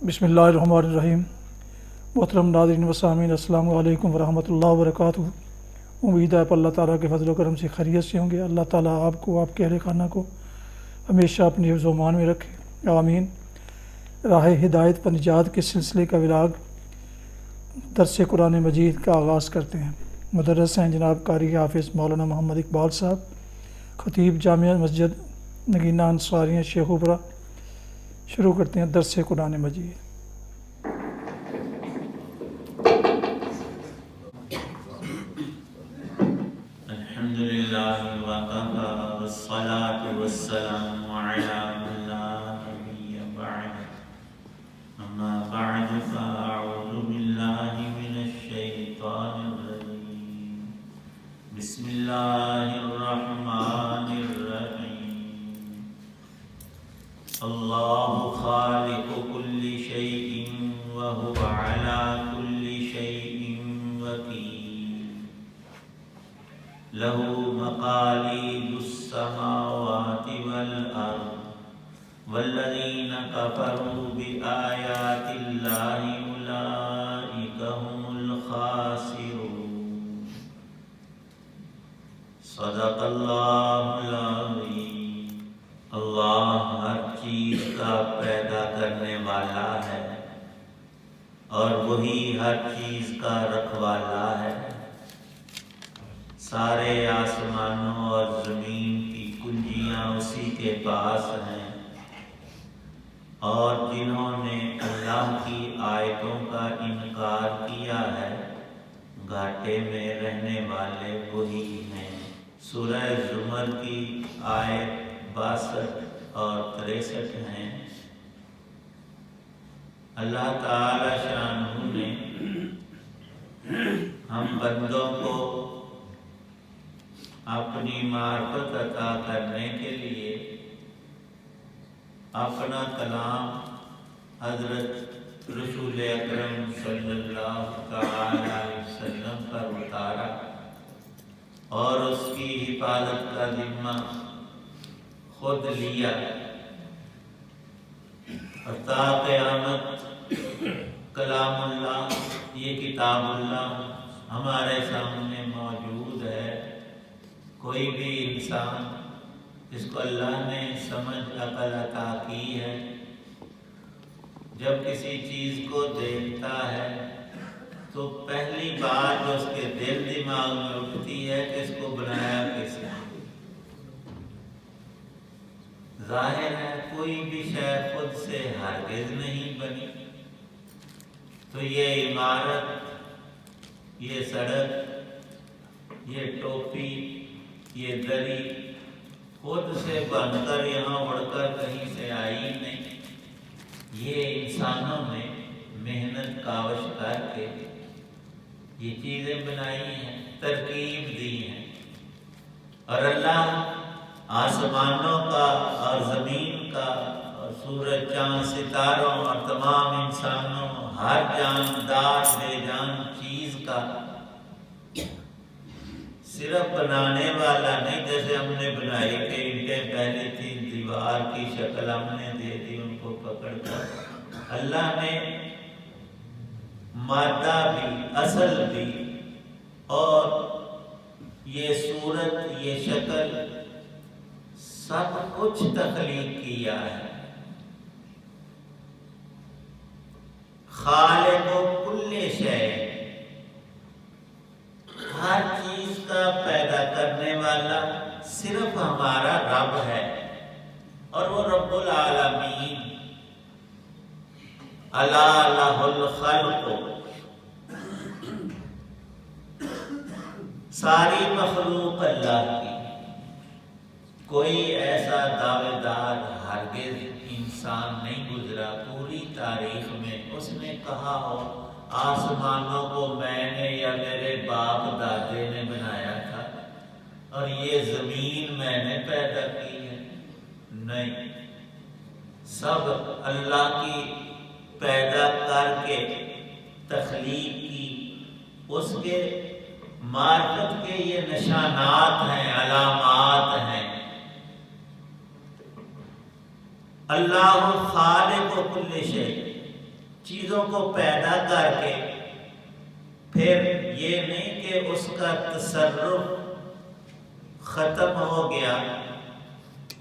بسم اللہ الرحمن الرحیم۔ محترم ناظرین و سامعین، السلام علیکم ورحمۃ اللہ وبرکاتہ۔ امید ہے آپ اللہ تعالیٰ کے فضل و کرم سے خیریت سے ہوں گے۔ اللہ تعالیٰ آپ کو، آپ کے اہل خانہ کو ہمیشہ اپنی حفظ و امان میں رکھے، آمین۔ راہ ہدایت پر نجات کے سلسلے کا ولاگ درس قرآن مجید کا آغاز کرتے ہیں۔ مدرس ہیں جناب قاری حافظ مولانا محمد اقبال صاحب، خطیب جامعہ مسجد نگینہ انصاریہ شیخ اوپرا۔ شروع کرتے ہیں درس قرآن مجید۔ الحمدللہ وکفی والصلاة والسلام علی من لا نبی بعد، اما بعد فاعوذ باللہ من الشیطان الرجیم، بسم اللہ الرحمن الرحیم۔ اللہ خالق کل شیء وہو علی کل شیء وکیل، لہ مقالید السماوات والارض والذین کفروا بآیات اللہ اولئک هم الخاسرون۔ صدق اللہ العظیم۔ اللہ ہر چیز کا پیدا کرنے والا ہے اور وہی ہر چیز کا رکھوالا ہے۔ سارے آسمانوں اور زمین کی کنجیاں اسی کے پاس ہیں، اور جنہوں نے اللہ کی آیتوں کا انکار کیا ہے گھاٹے میں رہنے والے وہی ہیں۔ سورہ زمر کی آیت 62 اور 63 ہیں۔ اللہ تعالی شانہ نے ہم بندوں کو اپنی معرفت عطا کرنے کے لیے اپنا کلام حضرت رسول اکرم صلی اللہ تعالی علیہ وسلم پر اتارا اور اس کی حفاظت کا ذمہ خود لیا، اور تا قیامت کلام اللہ، یہ کتاب اللہ ہمارے سامنے موجود ہے۔ کوئی بھی انسان جس کو اللہ نے سمجھ عقل عطا کی ہے، جب کسی چیز کو دیکھتا ہے تو پہلی بات جو اس کے دل دماغ میں اٹھتی ہے کہ اس کو بنایا کس نے۔ ظاہر ہے کوئی بھی شے خود سے ہرگز نہیں بنی، تو یہ عمارت، یہ سڑک، یہ ٹوپی، یہ دری خود سے بن کر یہاں اڑ کر کہیں سے آئی نہیں۔ یہ انسانوں نے محنت کاوش کر کے یہ چیزیں بنائی ہیں، ترکیب دی ہیں، اور اللہ آسمانوں کا اور زمین کا اور سورج چاند ستاروں اور تمام انسانوں، ہر جاندار بے جان چیز کا صرف بنانے والا نہیں، جیسے ہم نے بنائی کہ اینٹیں پہلی تھی، دیوار کی شکل ہم نے دے دی ان کو پکڑ کر۔ اللہ نے مادہ بھی، اصل بھی، اور یہ صورت، یہ شکل، سب کچھ تخلیق کیا ہے۔ خالق کل شیء، ہر چیز کا پیدا کرنے والا صرف ہمارا رب ہے، اور وہ رب العالمین۔ الا لہ الخلق، ساری مخلوق اللہ کی۔ کوئی ایسا دعوے دار ہرگز انسان نہیں گزرا پوری تاریخ میں اس نے کہا ہو آسمانوں کو میں نے یا میرے باپ دادے نے بنایا تھا اور یہ زمین میں نے پیدا کی ہے۔ نہیں، سب اللہ کی پیدا کر کے تخلیق کی، اس کے معرفت کے یہ نشانات ہیں، علامات ہیں۔ اللہ خالق کل شیء، چیزوں کو پیدا کر کے پھر یہ نہیں کہ اس کا تصرف ختم ہو گیا،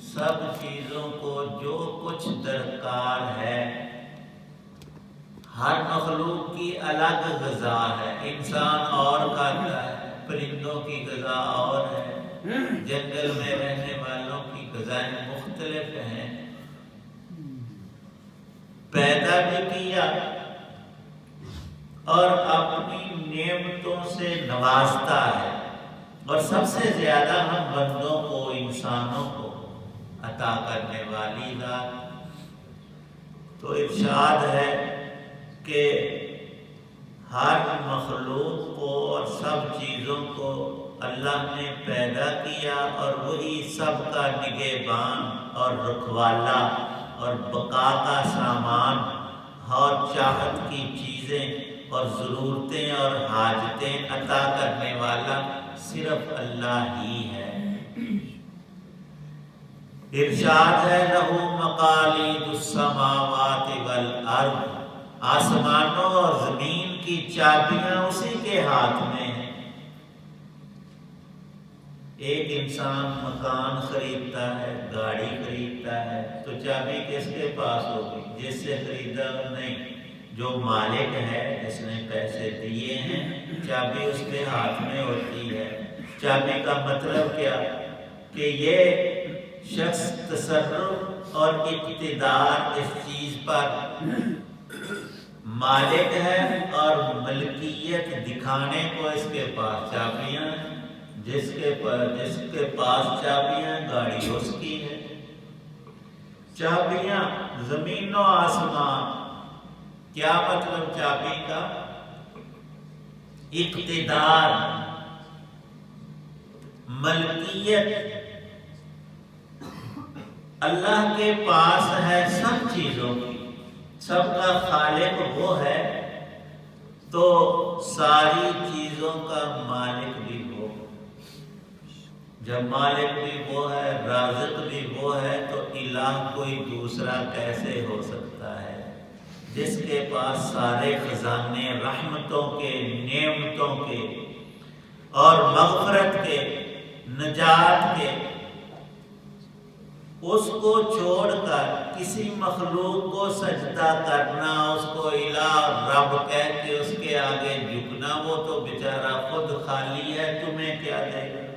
سب چیزوں کو جو کچھ درکار ہے، ہر مخلوق کی الگ غذا ہے، انسان اور کھاتا ہے، پرندوں کی غذا اور ہے، جنگل میں رہنے والوں کی غذائیں مختلف ہیں، پیدا بھی کیا اور اپنی نعمتوں سے نوازتا ہے، اور سب سے زیادہ ہم بندوں کو، انسانوں کو عطا کرنے والی ذات۔ تو ارشاد ہے کہ ہر مخلوق کو اور سب چیزوں کو اللہ نے پیدا کیا، اور وہی سب کا نگہبان اور رکھوالا اور بقا کا سامان اور چاہت کی چیزیں اور ضرورتیں اور حاجتیں عطا کرنے والا صرف اللہ ہی ہے۔ ارشاد ہے لہو مقالید السماوات والارض، آسمانوں اور زمین کی چابیاں اسی کے ہاتھ میں ہیں۔ ایک انسان مکان خریدتا ہے، گاڑی خریدتا ہے، تو چابی کس کے پاس ہوگی؟ جس سے خریدا نہیں، جو مالک ہے، جس نے پیسے دیے ہیں، چابی اس کے ہاتھ میں ہوتی ہے۔ چابی کا مطلب کیا؟ کہ یہ شخص تصرف اور اقتدار اس چیز پر مالک ہے، اور ملکیت دکھانے کو اس کے پاس چابیاں ہیں۔ جس کے پاس چابیاں، گاڑی اس کی ہے۔ چابیاں زمین و آسمان، کیا مطلب چابی کا؟ اقتدار، ملکیت اللہ کے پاس ہے سب چیزوں کی، سب کا خالق وہ ہے، تو ساری چیزوں کا مالک بھی وہ۔ جب مالک بھی وہ ہے، رازق بھی وہ ہے، تو الہ کوئی دوسرا کیسے ہو سکتا ہے؟ جس کے پاس سارے خزانے رحمتوں کے، نعمتوں کے اور مغفرت کے، نجات کے، اس کو چھوڑ کر کسی مخلوق کو سجدہ کرنا، اس کو الہ رب کہہ کے اس کے آگے جھکنا، وہ تو بیچارہ خود خالی ہے، تمہیں کیا دے گا؟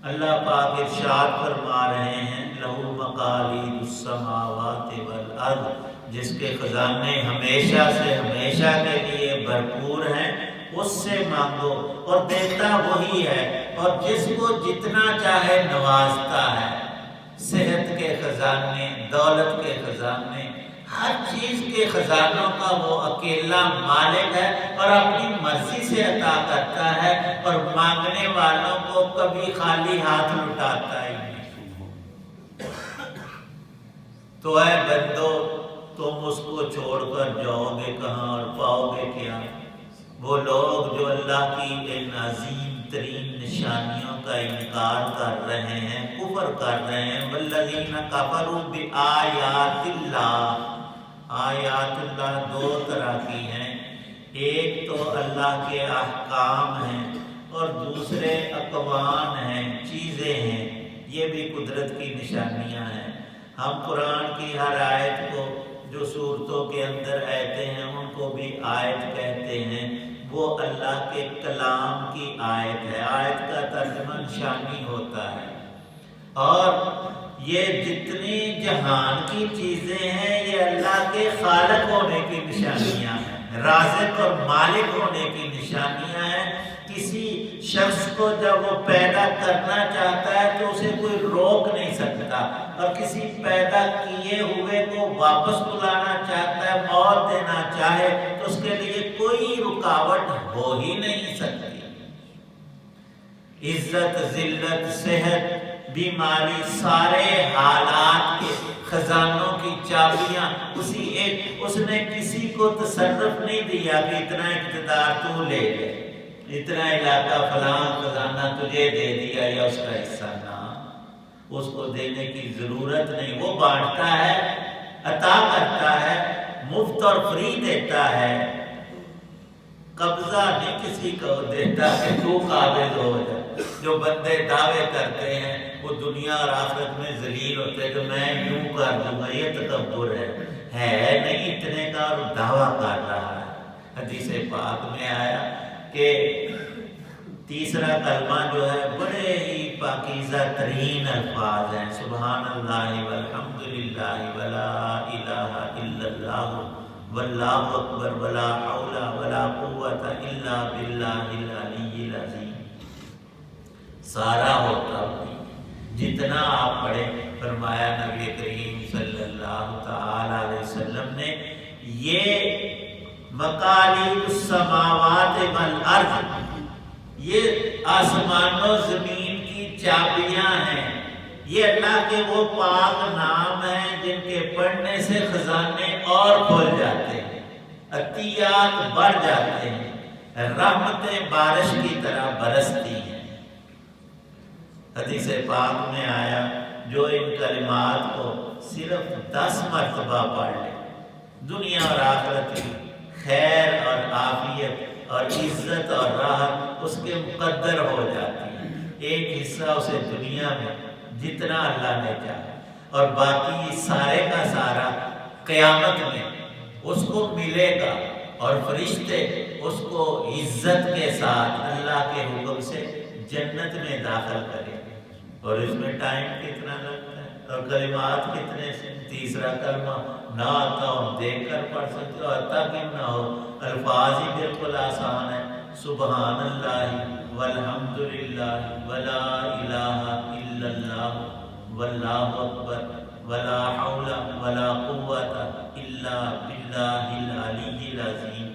اللہ پاک ارشاد فرما رہے ہیں لہو مقالید السماوات والارض، جس کے خزانے ہمیشہ سے ہمیشہ کے لیے بھرپور ہیں، اس سے مانگو اور دیتا وہی ہے، اور جس کو جتنا چاہے نوازتا ہے۔ صحت کے خزانے، دولت کے خزانے، ہر چیز کے خزانوں کا وہ اکیلا مالک ہے، اور اپنی مرضی سے عطا کرتا ہے، اور مانگنے والوں کو کبھی خالی ہاتھ لٹاتا ہی نہیں۔ تو اے بندو، تم اس کو چھوڑ کر جاؤ گے کہاں اور پاؤ گے کیا؟ وہ لوگ جو اللہ کی ان عظیم ترین نشانیوں کا انکار کر رہے ہیں، کفر کر رہے ہیں، والذین کفروا بآیات اللہ، آیات اللہ دو طرح کی ہیں، ایک تو اللہ کے احکام ہیں، اور دوسرے اقوام ہیں، چیزیں ہیں، یہ بھی قدرت کی نشانیاں ہیں۔ ہم قرآن کی ہر آیت کو، جو صورتوں کے اندر آیتیں ہیں، ان کو بھی آیت کہتے ہیں، وہ اللہ کے کلام کی آیت ہے۔ آیت کا ترجمہ نشانی ہوتا ہے، اور یہ جتنی جہان کی چیزیں ہیں، یہ اللہ کے خالق ہونے کی نشانیاں ہیں، رازق اور مالک ہونے کی نشانیاں ہیں۔ کسی شخص کو جب وہ پیدا کرنا چاہتا ہے تو اسے کوئی روک نہیں سکتا، اور کسی پیدا کیے ہوئے کو واپس بلانا چاہتا ہے، موت دینا چاہے تو اس کے لیے کوئی رکاوٹ ہو ہی نہیں سکتی۔ عزت، ذلت، صحت، بیماری، سارے حالات کے خزانوں کی چابیاں اسی ایک، اس نے کسی کو تصرف نہیں دیا کہ اتنا اقتدار تو لے لے، اتنا علاقہ فلاں خزانہ تجھے دے دیا یا اس کا حصہ، نہ، اس کو دینے کی ضرورت نہیں، وہ بانٹتا ہے عطا کرتا ہے، مفت اور فری دیتا ہے، قبضہ نہیں کسی کو دیتا کہ تو قابض ہو جائے۔ جو بندے دعوے کرتے ہیں وہ دنیا اور آخرت میں ذلیل ہوتے ہیں کہ میں یوں کر دوں گا، یہ تکبر ہے نہیں اتنے کا، اور دعویٰ کر رہا ہے۔ حدیث پاک میں آیا کہ تیسرا کلمہ جو ہے بڑے ہی پاکیزہ ترین الفاظ ہیں، سبحان اللہ والحمد للہ ولا الہ الا اللہ واللہ اکبر ولا حول ولا قوت الا باللہ العلی العظیم۔ سارا ہوتا بھی جتنا آپ پڑھیں، فرمایا نبی کریم صلی اللہ تعالی علیہ وسلم نے، یہ مقالید السماوات والارض، یہ آسمان و زمین کی چابیاں ہیں، یہ اللہ کے وہ پاک نام ہیں جن کے پڑھنے سے خزانے اور کھل جاتے ہیں، عطیات بڑھ جاتے ہیں، رحمتیں بارش کی طرح برستی ہیں۔ حدیث پاک میں آیا جو ان کلمات کو صرف 10 مرتبہ پڑھ لے، دنیا اور آخرت کی خیر اور عافیت اور عزت اور راحت اس کے مقدر ہو جاتی ہے۔ ایک حصہ اسے دنیا میں جتنا اللہ نے چاہا، اور باقی سارے کا سارا قیامت میں اس کو ملے گا، اور فرشتے اس کو عزت کے ساتھ اللہ کے حکم سے جنت میں داخل کریں گے۔ اور اس میں ٹائم کتنا لگتا ہے، اور کلمات کتنے سے؟ تیسرا کلمہ نہ آتا ہو دیکھ کر پڑھ سکتے ہو، آتا کیوں نہ ہو، الفاظ ہی بالکل آسان ہے، سبحان اللہ والحمد للہ ولا الہ الا اللہ واللہ اکبر ولا حول ولا قوت الا باللہ العلی العظیم۔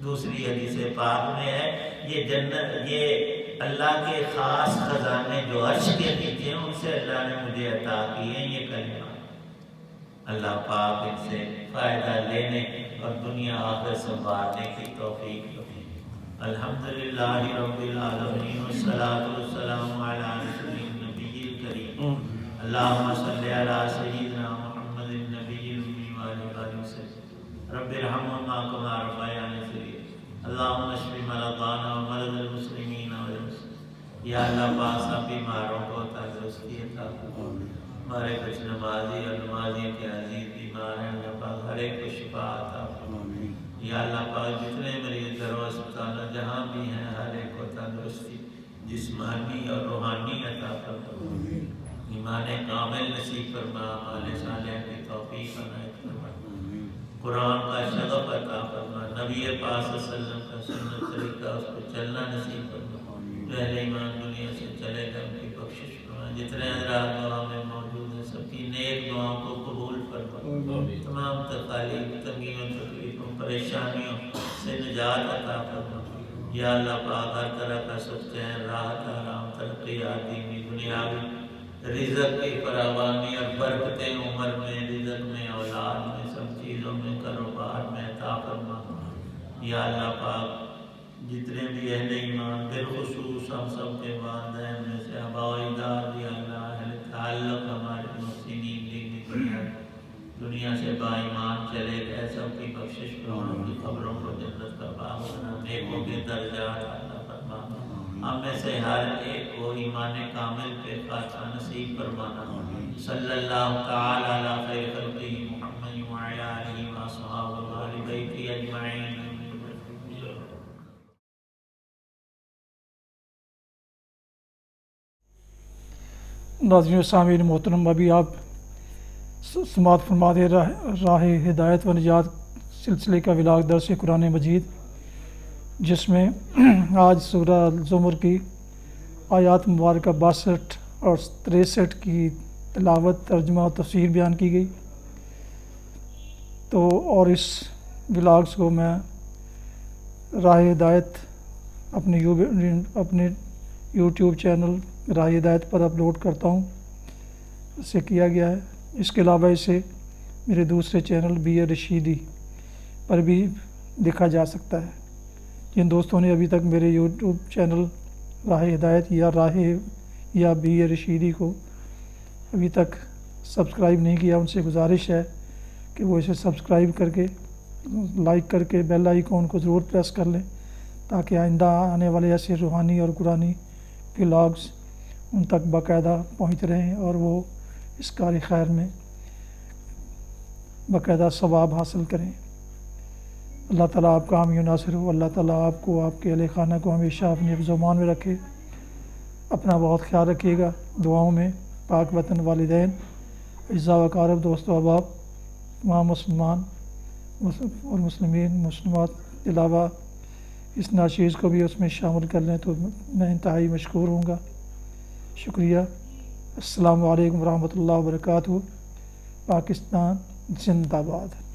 دوسری حدیث پاک میں ہے یہ جنت، یہ اللہ کے خاص خزانے جو عرش کے نیچے ہیں ان سے اللہ نے مجھے عطا کیے ہیں یہ کلمات۔ اللہ پاک ان سے فائدہ لینے اور دنیا آخرت سنبھالنے کی توفیق دے۔ الحمدللہ رب العالمین والصلاۃ والسلام علی رسول النبی الکریم، اللہم صلی علی سیدنا محمد النبی الامی وآلہ وسلم، رب ارحمہما کما ربیانی صغیرا، اللہم اشف مرضانا ومرضى المسلمین والمسلمات۔ یا اللہ پاک سب بیماروں کو تندرستی عطا فرما، ہمارے کچھ نمازی اور نمازی کے عزیز بیمار ہیں، اللہ پاک ہر ایک کو شفا عطا فرما۔ یا اللہ پاک جتنے مریض گھروں اسپتالوں جہاں بھی ہیں ہر ایک کو تندرستی جسمانی اور روحانی عطا فرما، ایمان کامل نصیب فرما، اعمال صالحہ کی توفیق عنایت فرما، قرآن کا شغف عطا فرما، نبی پاک صلی اللہ علیہ وسلم کا سنت طریقہ اس کو چلنا نصیب فرما، جو اہل ایمان دنیا سے چلے گئے ان کی بخشش فرما، جتنے حضرات دعا میں موجود ہیں سب کی نیک دعاؤں کو قبول فرما، تمام تکالیف تنگیوں تکلیفوں پریشانیوں سے نجات عطا فرما۔ یا اللہ پاک ہر طرح کا سکھ چین راحت آرام ترقیات دینی دنیاوی رزق کی فراوانی اور برکتیں عمر میں رزق میں اولاد میں سب چیزوں میں کاروبار میں عطا فرما۔ یا اللہ پاک جتنے بھی اہل ایمان بالخصوص ہم سب کے والدین میں سے آباء و اجداد، یا اللہ اہل تعلق ہمارے محسنین دینی دنیا سے با ایمان چلے گئے سب کی بخشش فرما، ان کی قبروں کو جنت کا باغ بنا، نیکوں کے درجات عطا فرما، ہم میں سے ہر ایک کو ایمان کامل پہ خاتمہ نصیب فرمانا۔ صلی اللہ تعالی علی خیر خلقہ محمد وعلی آلہ وصحبہ وآل بیتہ اجمعین۔ ناظرین و سامعین محترم، ابھی آپ سماعت فرما دے راہ ہدایت و نجات سلسلے کا ولاگ درس قرآن مجید، جس میں آج سورہ الزمر کی آیات مبارکہ 62 اور 63 کی تلاوت ترجمہ اور تفسیر بیان کی گئی۔ تو اور اس ولاگس کو میں راہ ہدایت اپنے یوٹیوب چینل راہ ہدایت پر اپلوڈ کرتا ہوں، اسے کیا گیا ہے۔ اس کے علاوہ اسے میرے دوسرے چینل بی اے رشیدی پر بھی دیکھا جا سکتا ہے۔ جن دوستوں نے ابھی تک میرے یوٹیوب چینل راہ ہدایت یا بی اے رشیدی کو ابھی تک سبسکرائب نہیں کیا، ان سے گزارش ہے کہ وہ اسے سبسکرائب کر کے لائک کر کے بیل آئیکن کو ضرور پریس کر لیں تاکہ آئندہ آنے والے ایسے روحانی اور قرآنی ولاگز ان تک باقاعدہ پہنچ رہیں اور وہ اس کار خیر میں باقاعدہ ثواب حاصل کریں۔ اللہ تعالیٰ آپ کا حامی و ناصر ہو۔ اللہ تعالیٰ آپ کو، آپ کے اہل خانہ کو ہمیشہ اپنی حفظ و امان میں رکھے۔ اپنا بہت خیال رکھیے گا، دعاؤں میں پاک وطن، والدین، اعزاء و اقارب، دوست و احباب، تمام مسلمان اور مسلمات کے علاوہ اس ناچیز کو بھی اس میں شامل کر لیں تو میں انتہائی مشکور ہوں گا۔ شکریہ۔ السلام علیکم ورحمۃ اللہ وبرکاتہ۔ پاکستان زندہ باد۔